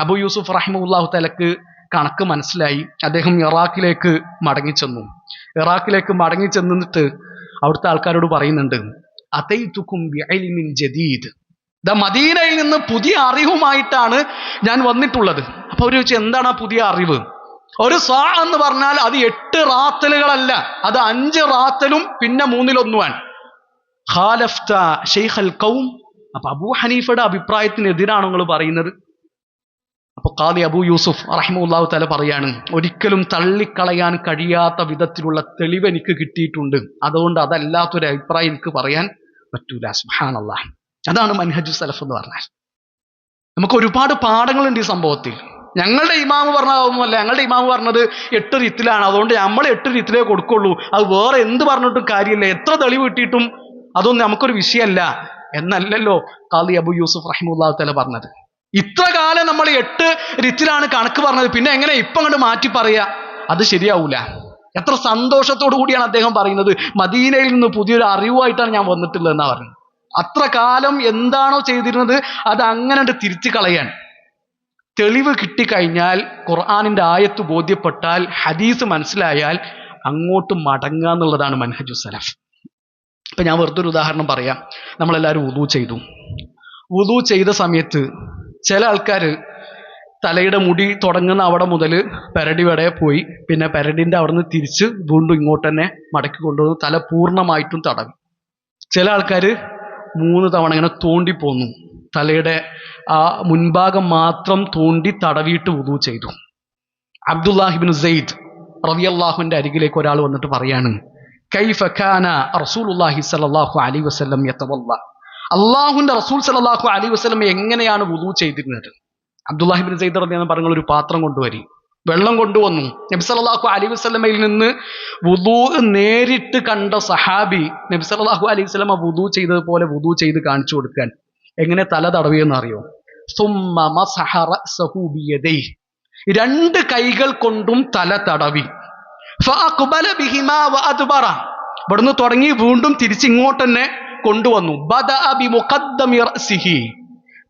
അബൂ യൂസുഫ് റഹിമഹുല്ലാഹു തആലക്ക് കണക്ക് മനസ്സിലായി. അദ്ദേഹം ഇറാഖിലേക്ക് മടങ്ങി ചെന്നിട്ട് അവിടുത്തെ ആൾക്കാരോട് പറയുന്നുണ്ട്, അതൈതുകും ബിഇൽമിൻ ജദീദ്, മദീനയിൽ നിന്ന് പുതിയ അറിവുമായിട്ടാണ് ഞാൻ വന്നിട്ടുള്ളത്. അപ്പൊ അവര് ചോദിച്ചു, എന്താണ് ആ പുതിയ അറിവ്? ഒരു സാ എന്ന് പറഞ്ഞാൽ അത് 8 റാത്തലുകളല്ല, അത് 5 റാത്തലും പിന്നെ 1/3. ഖാലഫ്ത ശൈഖൽ ഖൗം, അപ്പൊ അബൂ ഹനീഫയുടെ അഭിപ്രായത്തിനെതിരാണോ നിങ്ങൾ പറയുന്നത്? അപ്പൊ ഖാദി അബൂ യൂസുഫ് റഹിമഹുല്ലാഹു തആല പറയാണ്, ഒരിക്കലും തള്ളിക്കളയാൻ കഴിയാത്ത വിധത്തിലുള്ള തെളിവ് എനിക്ക് കിട്ടിയിട്ടുണ്ട്, അതുകൊണ്ട് അതല്ലാത്തൊരു അഭിപ്രായം എനിക്ക് പറയാൻ പറ്റൂല. സുബ്ഹാനല്ലാഹ്, അതാണ് മൻഹജു സലഫ് എന്ന് പറഞ്ഞാൽ. നമുക്ക് ഒരുപാട് പാഠങ്ങളുണ്ട് ഈ സംഭവത്തിൽ. ഞങ്ങളുടെ ഇമാമ് പറഞ്ഞതൊന്നുമല്ല. ഞങ്ങളുടെ ഇമാമ് പറഞ്ഞത് 8 റിത്തിലാണ്, അതുകൊണ്ട് നമ്മൾ 8 റിത്തിലേ കൊടുക്കുള്ളൂ, അത് വേറെ എന്ത് പറഞ്ഞിട്ടും കാര്യമില്ല, എത്ര തെളിവ് കിട്ടിയിട്ടും അതൊന്നും നമുക്കൊരു വിഷയമല്ല എന്നല്ലല്ലോ ഖാദി അബു യൂസുഫ് റഹിമഹുല്ലാഹു തആല പറഞ്ഞത്. ഇത്ര കാലം നമ്മൾ 8 റിത്തിലാണ് കണക്ക് പറഞ്ഞത്, പിന്നെ എങ്ങനെ ഇപ്പം അങ്ങോട്ട് മാറ്റി പറയാ? അത് ശരിയാവൂല. എത്ര സന്തോഷത്തോടു കൂടിയാണ് അദ്ദേഹം പറയുന്നത്, മദീനയിൽ നിന്ന് പുതിയൊരു അറിവായിട്ടാണ് ഞാൻ വന്നിട്ടുള്ളത് എന്നാ പറഞ്ഞത്. അത്ര കാലം എന്താണോ ചെയ്തിരുന്നത് അത് അങ്ങനെ തിരിച്ചു കളയാൻ. തെളിവ് കിട്ടിക്കഴിഞ്ഞാൽ, ഖുർആനിന്റെ ആയത്ത് ബോധ്യപ്പെട്ടാൽ, ഹദീസ് മനസ്സിലായാൽ അങ്ങോട്ട് മടങ്ങുക എന്നുള്ളതാണ് മൻഹജു സലഫ്. ഇപ്പൊ ഞാൻ വെറുതെ ഒരു ഉദാഹരണം പറയാം. നമ്മളെല്ലാവരും വുദൂ ചെയ്തു. വുദൂ ചെയ്ത സമയത്ത് ചില ആൾക്കാർ തലയുടെ മുടി തുടങ്ങുന്ന അവിടെ മുതൽ പെരടി വരെ പോയി, പിന്നെ പെരടിന്റെ അവിടെ നിന്ന് തിരിച്ച് വീണ്ടും ഇങ്ങോട്ട് തന്നെ മടക്കി കൊണ്ടുവന്ന് തല പൂർണ്ണമായിട്ടും തടവി. ചില ആൾക്കാർ 3 തവണ ഇങ്ങനെ തോണ്ടിപ്പോന്നു, തലയുടെ ആ മുൻഭാഗം മാത്രം തോണ്ടി തടവിയിട്ട് വുദൂ ചെയ്തു. അബ്ദുല്ലാഹിബ്നു സെയ്ദ് റളിയല്ലാഹുവിന്റെ അരികിലേക്ക് ഒരാൾ വന്നിട്ട് പറയാണ്, കൈഫ കാന റസൂലുള്ളാഹി സ്വല്ലല്ലാഹു അലൈഹി വസല്ലം യതവല്ല, അല്ലാഹുവിന്റെ റസൂൽ സ്വല്ലല്ലാഹു അലൈഹി വസല്ലം എങ്ങനെയാണ് വുദൂ ചെയ്തിരുന്നത്? അബ്ദുല്ലാഹിബ്നു സെയ്ദ് റളിയല്ലാഹു പറഞ്ഞ ഒരു പാത്രം കൊണ്ടുവരി, വെള്ളം കൊണ്ടുവന്നു. നബി സല്ലല്ലാഹു അലൈഹി വസല്ലമയിൽ നിന്ന് വുദൂ നേരിട്ട് കണ്ട സഹാബി നബി സല്ലല്ലാഹു അലൈഹി വസല്ലമ വുദൂ ചെയ്തതുപോലെ വുദൂ ചെയ്ത് കാണിച്ചു കൊടുക്കാൻ എങ്ങനെ തല തടവിയെന്ന് അറിയോ? സുമ്മ മസഹ റഅസഹു ബിയദൈഹി, 2 കൈകൾ കൊണ്ടും തല തടവി. ഫഅഖ്ബല ബിഹിമാ വഅദ്ബറ, ഇവിടുന്ന് തുടങ്ങി വീണ്ടും തിരിച്ചിങ്ങോട്ട് തന്നെ കൊണ്ടുവന്നു. ബദഅ ബിമുഖദ്ദമി റഅസിഹി,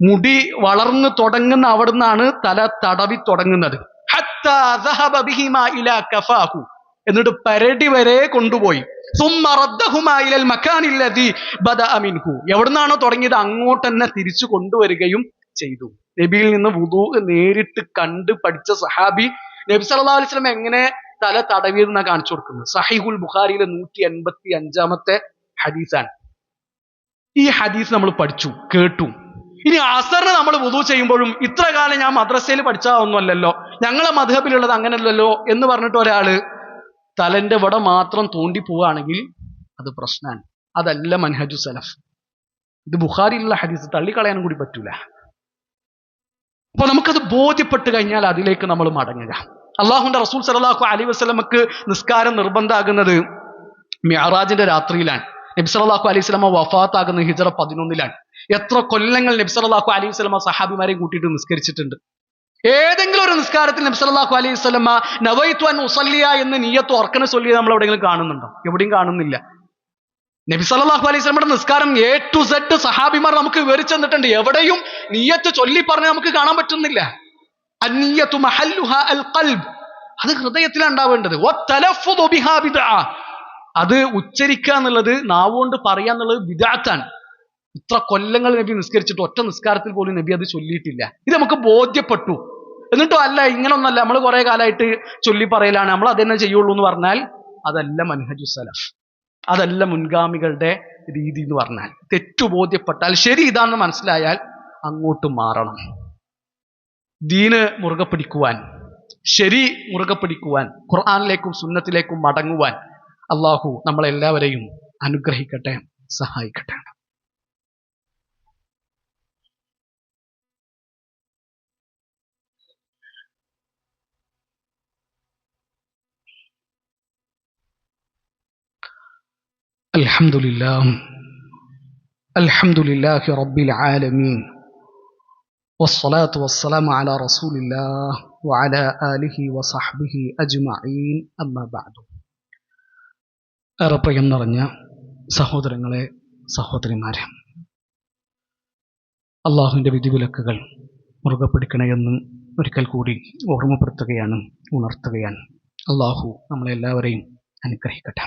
മുടി വളർന്നു തുടങ്ങുന്ന അവിടുന്നാണ് തല തടവി തുടങ്ങുന്നത്. ഹത്താ ദഹബ ബിഹിമാ ഇലാ കഫാഹു, എന്നിട്ട് പെരടി വരെ കൊണ്ടുപോയി. സുമ്മ റദ്ദഹുമാ ഇലൽ മകാനിൽ ലദീ ബദഅ മിൻഹു, എവിടുന്നാണോ തുടങ്ങിയത് അങ്ങോട്ട് തന്നെ തിരിച്ചു കൊണ്ടുവരികയും ചെയ്തു. നബിയിൽ നിന്ന് വുദൂ നേരിട്ട് കണ്ട് പഠിച്ച സഹാബി നബി സല്ലല്ലാഹു അലൈഹി വസല്ലം എങ്ങനെ തല തടവിയെന്നാ കാണിച്ചു കൊടുക്കുന്നത്. സഹീഹുൽ ബുഖാരിയിലെ 185 ഹദീസാണ്. ഈ ഹദീസ് നമ്മൾ പഠിച്ചു കേട്ടു. ഇനി അസറിന് നമ്മൾ വുദൂ ചെയ്യുമ്പോഴും ഇത്ര കാലം ഞാൻ മദ്രസയിൽ പഠിച്ചതൊന്നുമല്ലല്ലോ, ഞങ്ങളെ മദ്ഹബിലുള്ളത് അങ്ങനെയല്ലല്ലോ എന്ന് പറഞ്ഞിട്ട് ഒരാള് തലന്റെ ഇവിടെ മാത്രം തോണ്ടി പോവുകയാണെങ്കിൽ അത് പ്രശ്നമാണ്. അതല്ല മൻഹജു സലഫ്. ഇത് ബുഖാരിയിലുള്ള ഹദീസ് തള്ളിക്കളയാനും കൂടി പറ്റൂല. അപ്പൊ നമുക്കത് ബോധ്യപ്പെട്ട് കഴിഞ്ഞാൽ അതിലേക്ക് നമ്മൾ മടങ്ങുക. അള്ളാഹുവിന്റെ റസൂൽ സല്ലല്ലാഹു അലൈഹി വസല്ലമക്ക് നിസ്കാരം നിർബന്ധമാകുന്നത് മിഅ്റാജിന്റെ രാത്രിയിലാണ്. നബി സല്ലല്ലാഹു അലൈഹി വസല്ലമ വഫാത്താകുന്നത് ഹിജ്റ 11-ലാണ്. എത്ര കൊല്ലങ്ങൾ നബി സല്ലല്ലാഹു അലൈഹി വസല്ലമ സഹാബിമാരെയും കൂട്ടിയിട്ട് നിസ്കരിച്ചിട്ടുണ്ട്. ഏതെങ്കിലും ഒരു നിസ്കാരത്തിൽ നബി സല്ലല്ലാഹു അലൈഹി വസല്ലമ നവൈതു അൻ ഉസല്ലിയ എന്ന് നിയ്യത്ത് ഉറക്കനെ ചൊല്ലിയത് നമ്മൾ എവിടെയെങ്കിലും കാണുന്നുണ്ടോ? എവിടെയും കാണുന്നില്ല. നബി സല്ലല്ലാഹു അലൈഹി വസല്ലമയുടെ നിസ്കാരം A to Z സഹാബിമാർ നമുക്ക് വിവരിച്ചു തന്നിട്ടുണ്ട്. എവിടെയും നിയ്യത്ത് ചൊല്ലി പറഞ്ഞ് നമുക്ക് കാണാൻ പറ്റുന്നില്ല. അന്നിയ്യത്തു മഹല്ലുഹാ അൽ ഖൽബ്, അത് ഹൃദയത്തിലാണ് ഉണ്ടാവേണ്ടത്. വത്തലഫ്ഫുദു ബിഹാ ബിദ്അ, അത് ഉച്ചരിക്കുക എന്നുള്ളത്, നാവുകൊണ്ട് പറയുക എന്നുള്ളത് ബിദ്അത്താണ്. ഇത്ര കൊല്ലങ്ങൾ നബി നിസ്കരിച്ചിട്ട് ഒറ്റ നിസ്കാരത്തിൽ പോലും നബി അത് ചൊല്ലിയിട്ടില്ല. ഇത് നമുക്ക് ബോധ്യപ്പെട്ടു. എന്നിട്ടും അല്ല, ഇങ്ങനൊന്നല്ല, നമ്മൾ കുറെ കാലമായിട്ട് ചൊല്ലി പറയലാണ്, നമ്മൾ അതന്നെ ചെയ്യുള്ളൂ എന്ന് പറഞ്ഞാൽ അതല്ല മൻഹജു സലഫ്, അതല്ല മുൻഗാമികളുടെ രീതി എന്ന് പറഞ്ഞാൽ. തെറ്റു ബോധ്യപ്പെട്ടാൽ, ശരി ഇതാണെന്ന് മനസ്സിലായാൽ അങ്ങോട്ട് മാറണം. ദീന് മുറുകെ പിടിക്കുവാൻ, ശരി മുറുകെ പിടിക്കുവാൻ, ഖുർആനിലേക്കും സുന്നത്തിലേക്കും മടങ്ങുവാൻ അള്ളാഹു നമ്മളെല്ലാവരെയും അനുഗ്രഹിക്കട്ടെ, സഹായിക്കട്ടെ. അൽഹംദുലില്ലാഹി റബ്ബിൽ ആലമീൻ വസ്സലാത്തു വസ്സലാമു അലാ റസൂലില്ലാഹ് വഅലാ ആലിഹി വസഹ്ബിഹി അജ്മഈൻ, അമ്മാ ബഅദു. ഏറെ പ്രിയം നിറഞ്ഞ സഹോദരങ്ങളെ, സഹോദരിമാരെ, അള്ളാഹുവിൻ്റെ വിധിവിലക്കുകൾ മുറുകെ പിടിക്കണമെന്ന് ഒരിക്കൽ കൂടി ഓർമ്മപ്പെടുത്തുകയാണ്, ഉണർത്തുകയാണ്. അള്ളാഹു നമ്മളെല്ലാവരെയും അനുഗ്രഹിക്കട്ടെ.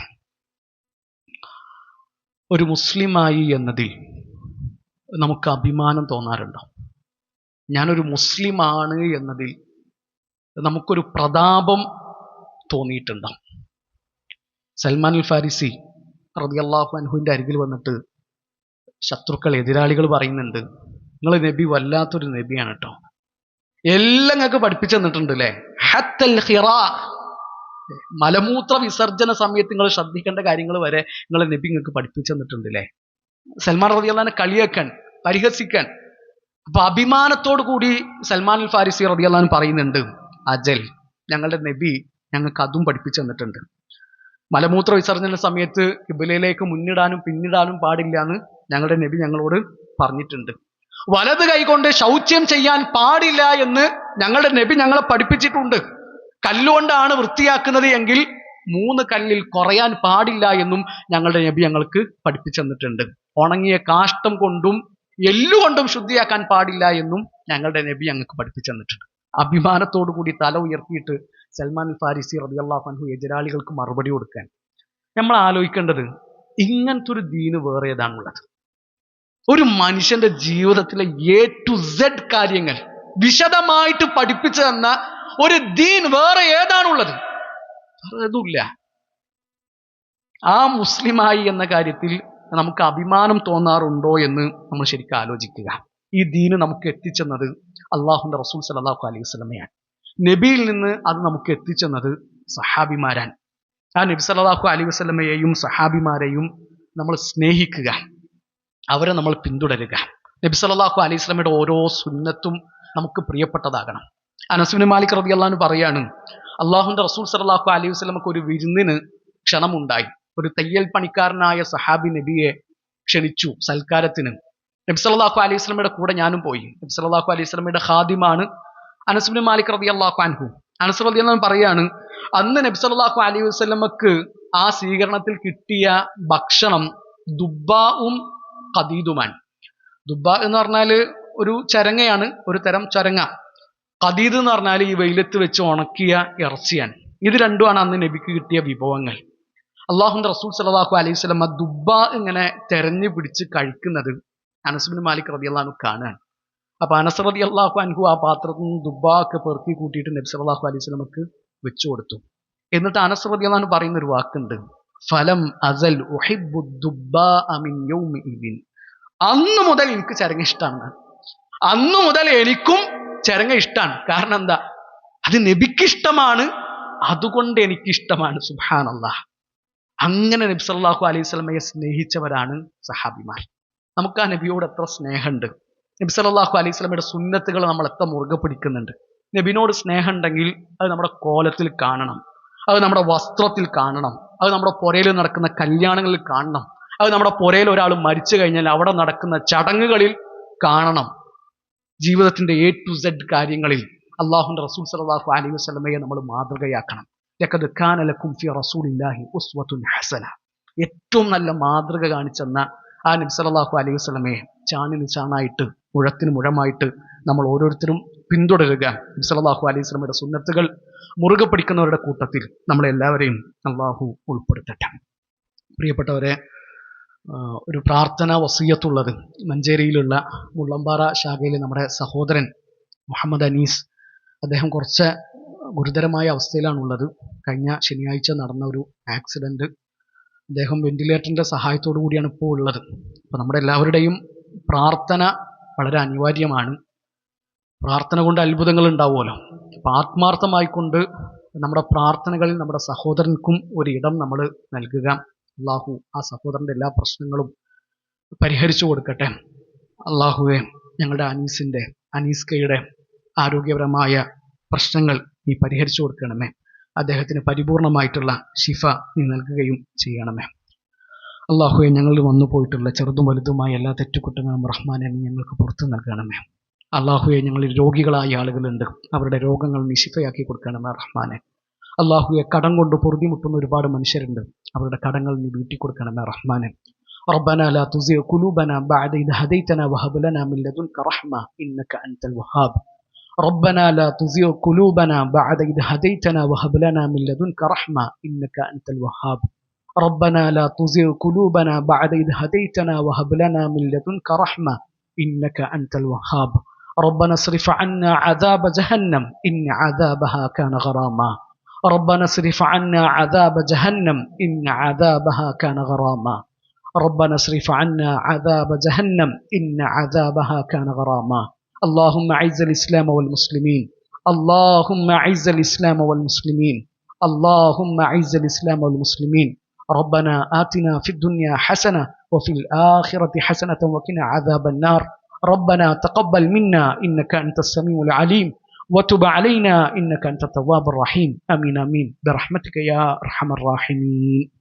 ഒരു മുസ്ലിമായി എന്നതിൽ നമുക്ക് അഭിമാനം തോന്നാറുണ്ടോ? ഞാനൊരു മുസ്ലിമാണ് എന്നതിൽ നമുക്കൊരു പ്രതാപം തോന്നിയിട്ടുണ്ടോ? സൽമാൻ അൽ ഫാരിസി റളിയല്ലാഹു അൻഹുവിൻ്റെ അരികിൽ വന്നിട്ട് ശത്രുക്കൾ, എതിരാളികൾ പറയുന്നുണ്ട്, നിങ്ങൾ നബി വല്ലാത്തൊരു നബിയാണ് കേട്ടോ, എല്ലാം നിങ്ങൾക്ക് പഠിപ്പിച്ചു തന്നിട്ടുണ്ട് അല്ലേ, ഹത്തൽ ഖിറാ, മലമൂത്ര വിസർജന സമയത്ത് നിങ്ങൾ ശ്രദ്ധിക്കേണ്ട കാര്യങ്ങൾ വരെ നിങ്ങൾ നബി നിങ്ങൾക്ക് പഠിപ്പിച്ചു തന്നിട്ടുണ്ട് അല്ലേ. സൽമാൻ റളിയല്ലാഹു അൻഹു കളിയാക്കാൻ, പരിഹസിക്കാൻ, അപ്പൊ അഭിമാനത്തോടു കൂടി സൽമാൻ അൽ ഫാരിസി റളിയല്ലാഹു അൻഹു പറയുന്നുണ്ട്, അജൽ, ഞങ്ങളുടെ നബി ഞങ്ങൾക്ക് അതും പഠിപ്പിച്ചു തന്നിട്ടുണ്ട്. മലമൂത്ര വിസർജന സമയത്ത് ഖിബ്ലയിലേക്ക് മുന്നിടാനും പിന്നിടാനും പാടില്ല എന്ന് ഞങ്ങളുടെ നബി ഞങ്ങളോട് പറഞ്ഞിട്ടുണ്ട്. വലത് കൈകൊണ്ട് ശൗച്യം ചെയ്യാൻ പാടില്ല എന്ന് ഞങ്ങളുടെ നബി ഞങ്ങളെ പഠിപ്പിച്ചിട്ടുണ്ട്. കല്ലുകൊണ്ടാണ് വൃത്തിയാക്കുന്നത് എങ്കിൽ 3 കല്ലിൽ കുറയാൻ പാടില്ല എന്നും ഞങ്ങളുടെ നബി ഞങ്ങൾക്ക് പഠിപ്പിച്ചു തന്നിട്ടുണ്ട്. ഉണങ്ങിയ കാഷ്ടം കൊണ്ടും എല്ലുകൊണ്ടും ശുദ്ധിയാക്കാൻ പാടില്ല എന്നും ഞങ്ങളുടെ നബി ഞങ്ങൾക്ക് പഠിപ്പിച്ചു തന്നിട്ടുണ്ട്. അഭിമാനത്തോടു കൂടി തല ഉയർത്തിയിട്ട് സൽമാൻ അൽ ഫാരിസി റളിയല്ലാഹു അൻഹു എതിരാളികൾക്ക് മറുപടി കൊടുക്കാൻ. നമ്മൾ ആലോചിക്കേണ്ടത്, ഇങ്ങനത്തെ ഒരു ദീന് വേറെ ഏതാണുള്ളത്? ഒരു മനുഷ്യന്റെ ജീവിതത്തിലെ A to Z കാര്യങ്ങൾ വിശദമായിട്ട് പഠിപ്പിച്ചു തന്ന ഒരു ദീൻ വേറെ ഏതാണുള്ളത്? അതുമില്ല. ആ മുസ്ലിമായി എന്ന കാര്യത്തിൽ നമുക്ക് അഭിമാനം തോന്നാറുണ്ടോ എന്ന് നമ്മൾ ശരിക്കും ആലോചിക്കുക. ഈ ദീന് നമുക്ക് എത്തിച്ചെന്നത് അള്ളാഹുന്റെ റസൂൽ സല്ലല്ലാഹു അലൈഹി വസല്ലമയാണ്. നബിയിൽ നിന്ന് അത് നമുക്ക് എത്തിച്ചെന്നത് സഹാബിമാരാണ്. ആ നബി സല്ലല്ലാഹു അലൈഹി വസല്ലമയെയും സഹാബിമാരെയും നമ്മൾ സ്നേഹിക്കുക, അവരെ നമ്മൾ പിന്തുടരുക. നബി സല്ലല്ലാഹു അലൈഹി വസല്ലമയുടെ ഓരോ സുന്നത്തും നമുക്ക് പ്രിയപ്പെട്ടതാകണം. അനസ് ഇബ്നു മാലിക് റളിയല്ലാഹു അൻഹു പറയാണ്, അള്ളാഹുന്റെ റസൂൽ സല്ലല്ലാഹു അലൈഹി വസല്ലമക്ക് ഒരു വിരുന്നിന് ക്ഷണമുണ്ടായി. ഒരു തയ്യൽ പണിക്കാരനായ സഹാബി നബിയെ ക്ഷണിച്ചു സൽക്കാരത്തിന്. നബി സല്ലല്ലാഹു അലൈഹി വസല്ലമയുടെ കൂടെ ഞാനും പോയി. നബി സല്ലല്ലാഹു അലൈഹി വസല്ലമയുടെ ഖാദിമാണ് അനസ് ഇബ്നു മാലിക് റളിയല്ലാഹു അൻഹു. അനസ് റളിയല്ലാഹു അൻഹു പറയാണ്, അന്ന് നബി സല്ലല്ലാഹു അലൈഹി വസല്ലമക്ക് ആ സ്വീകരണത്തിൽ കിട്ടിയ ഭക്ഷണം ദുബ്ബാഉം ഖദീദുമാണ്. ദുബ്ബ എന്ന് പറഞ്ഞാൽ ഒരു ചരങ്ങയാണ്, ഒരു തരം ചരങ്ങ. ഖദീദ് എന്ന് പറഞ്ഞാൽ ഈ വെയിലത്ത് വെച്ച് ഉണക്കിയ ഇറച്ചിയാണ്. ഇത് രണ്ടുമാണ് അന്ന് നബിക്ക് കിട്ടിയ വിഭവങ്ങൾ. അള്ളാഹുന്റെ റസൂൽ സല്ലല്ലാഹു അലൈഹി വസല്ലം ദുബ്ബ ഇങ്ങനെ തെരഞ്ഞു പിടിച്ച് കഴിക്കുന്നത് അനസ് ഇബ്നു മാലിക് റളിയല്ലാഹു അൻഹു കാണുകയാണ്. അപ്പൊ അനസ് റളിയല്ലാഹു അൻഹു ആ പാത്രത്തിൽ നിന്ന് ദുബ്ബ ഒക്കെ പെറുക്കി കൂട്ടിയിട്ട് നബി സല്ലല്ലാഹു അലൈഹി വസല്ലമക്ക് വെച്ചു കൊടുത്തു. എന്നിട്ട് അനസ് റളിയല്ലാഹു അൻഹു പറയുന്ന ഒരു വാക്കുണ്ട്, ഫലം അസൽ ഉഹിബ്ബു ദുബ്ബാഅ മിൻ യൗമിഇദിൻ. അന്ന് മുതൽ എനിക്ക് ചരങ്ങ ഇഷ്ടമാണ്. അന്ന് മുതൽ എനിക്കും ചരങ്ങ ഇഷ്ടമാണ്. കാരണം എന്താ? അത് നബിക്ക് ഇഷ്ടമാണ്, അതുകൊണ്ട് എനിക്കിഷ്ടമാണ്. സുബ്ഹാനല്ലാഹ്. അങ്ങനെ നബി സല്ലല്ലാഹു അലൈഹി വസല്ലമയെ സ്നേഹിച്ചവരാണ് സഹാബിമാർ. നമുക്ക് ആ നബിയോട് എത്ര സ്നേഹമുണ്ട്. നബി സല്ലല്ലാഹു അലൈഹി വസല്ലമയുടെ സുന്നത്തുകൾ നമ്മൾ എത്ര മുറുകെ പിടിക്കുന്നുണ്ട്. നബിനോട് സ്നേഹം ഉണ്ടെങ്കിൽ അത് നമ്മുടെ കോലത്തിൽ കാണണം, അത് നമ്മുടെ വസ്ത്രത്തിൽ കാണണം, അത് നമ്മുടെ പുരയിൽ നടക്കുന്ന കല്യാണങ്ങളിൽ കാണണം, അത് നമ്മുടെ പുരയിൽ ഒരാൾ മരിച്ചു കഴിഞ്ഞാൽ അവിടെ നടക്കുന്ന ചടങ്ങുകളിൽ കാണണം. ജീവിതത്തിന്റെ A to Z കാര്യങ്ങളിൽ അള്ളാഹുന്റെ റസൂൽ സല്ലല്ലാഹു അലൈഹി വസല്ലമയെ നമ്മൾ മാതൃകയാക്കണം. ലഖദ് കാന ലക്കും ഫി റസൂലില്ലാഹി ഉസ്വത്തുൻ ഹസന. ഏറ്റവും നല്ല മാതൃക കാണിച്ചെന്ന ആ നബി സല്ലല്ലാഹു അലൈഹി വസല്ലമയെ ചാണിന് ചാണായിട്ട് മുഴത്തിന് മുഴമായിട്ട് നമ്മൾ ഓരോരുത്തരും പിന്തുടരുക. നബി സല്ലല്ലാഹു അലൈഹി വസല്ലമയുടെ സുന്നത്തുകൾ മുറുകെ പിടിക്കുന്നവരുടെ കൂട്ടത്തിൽ നമ്മളെല്ലാവരെയും അള്ളാഹു ഉൾപ്പെടുത്തട്ടെ. പ്രിയപ്പെട്ടവരെ, ഒരു പ്രാർത്ഥന വസിയത്തുള്ളത് മഞ്ചേരിയിലുള്ള മുള്ളമ്പാറ ശാഖയിൽ നമ്മുടെ സഹോദരൻ മുഹമ്മദ് അനീസ്, അദ്ദേഹം കുറച്ച് ഗുരുതരമായ അവസ്ഥയിലാണുള്ളത്. കഴിഞ്ഞ ശനിയാഴ്ച നടന്ന ഒരു ആക്സിഡന്റ്, അദ്ദേഹം വെന്റിലേറ്ററിന്റെ സഹായത്തോടു കൂടിയാണ് ഇപ്പോൾ ഉള്ളത്. അപ്പം നമ്മുടെ എല്ലാവരുടെയും പ്രാർത്ഥന വളരെ അനിവാര്യമാണ്. പ്രാർത്ഥന കൊണ്ട് അത്ഭുതങ്ങൾ ഉണ്ടാവുമല്ലോ. അപ്പം ആത്മാർത്ഥമായിക്കൊണ്ട് നമ്മുടെ പ്രാർത്ഥനകളിൽ നമ്മുടെ സഹോദരൻക്കും ഒരു ഇടം നമ്മൾ നൽകുക. അള്ളാഹു ആ സഹോദരൻ്റെ എല്ലാ പ്രശ്നങ്ങളും പരിഹരിച്ചു കൊടുക്കട്ടെ. അള്ളാഹുവെ, ഞങ്ങളുടെ അനീസ്കയുടെ ആരോഗ്യപരമായ പ്രശ്നങ്ങൾ നീ പരിഹരിച്ചു കൊടുക്കണമേ. അദ്ദേഹത്തിന് പരിപൂർണമായിട്ടുള്ള ശിഫ നീ നൽകുകയും ചെയ്യണമേ. അള്ളാഹുവെ, ഞങ്ങളിൽ വന്നു പോയിട്ടുള്ള ചെറുതും വലുതുമായ എല്ലാ തെറ്റുകുറ്റങ്ങളും റഹ്മാനെ നീ ഞങ്ങൾക്ക് പുറത്തു നൽകണമേ. അള്ളാഹുവെ, ഞങ്ങളിൽ രോഗികളായ ആളുകളുണ്ട്, അവരുടെ രോഗങ്ങൾ നീ ശിഫയാക്കി കൊടുക്കണമേ റഹ്മാനെ. അള്ളാഹുവെ, കടം കൊണ്ട് പൊറുതിമുട്ടുന്ന ഒരുപാട് മനുഷ്യരുണ്ട്, അവരുടെ കടങ്ങൾ നീ വീട്ടി കൊടുക്കണമേ റഹ്മാനെ. ربنا لا تزغ قلوبنا بعد إذ هديتنا وهب لنا من لدنك رحمة إنك أنت الوهاب. ربنا لا تزغ قلوبنا بعد إذ هديتنا وهب لنا من لدنك رحمة إنك أنت الوهاب. ربنا لا تزغ قلوبنا بعد إذ هديتنا وهب لنا من لدنك رحمة إنك أنت الوهاب. ربنا اصرف عنا عذاب جهنم إن عذابها كان غراما. ربنا اصرف عنا عذاب جهنم إن عذابها كان غراما. ربنا اصرف عنا عذاب جهنم إن عذابها كان غراما. اللهم أعز الإسلام والمسلمين. اللهم أعز الإسلام والمسلمين. اللهم أعز الإسلام والمسلمين. ربنا آتنا في الدنيا حسنة وفي الآخرة حسنة وقنا عذاب النار. ربنا تقبل منا إنك أنت السميع العليم وتب علينا إنك أنت التواب الرحيم آمين آمين برحمتك يا أرحم الراحمين.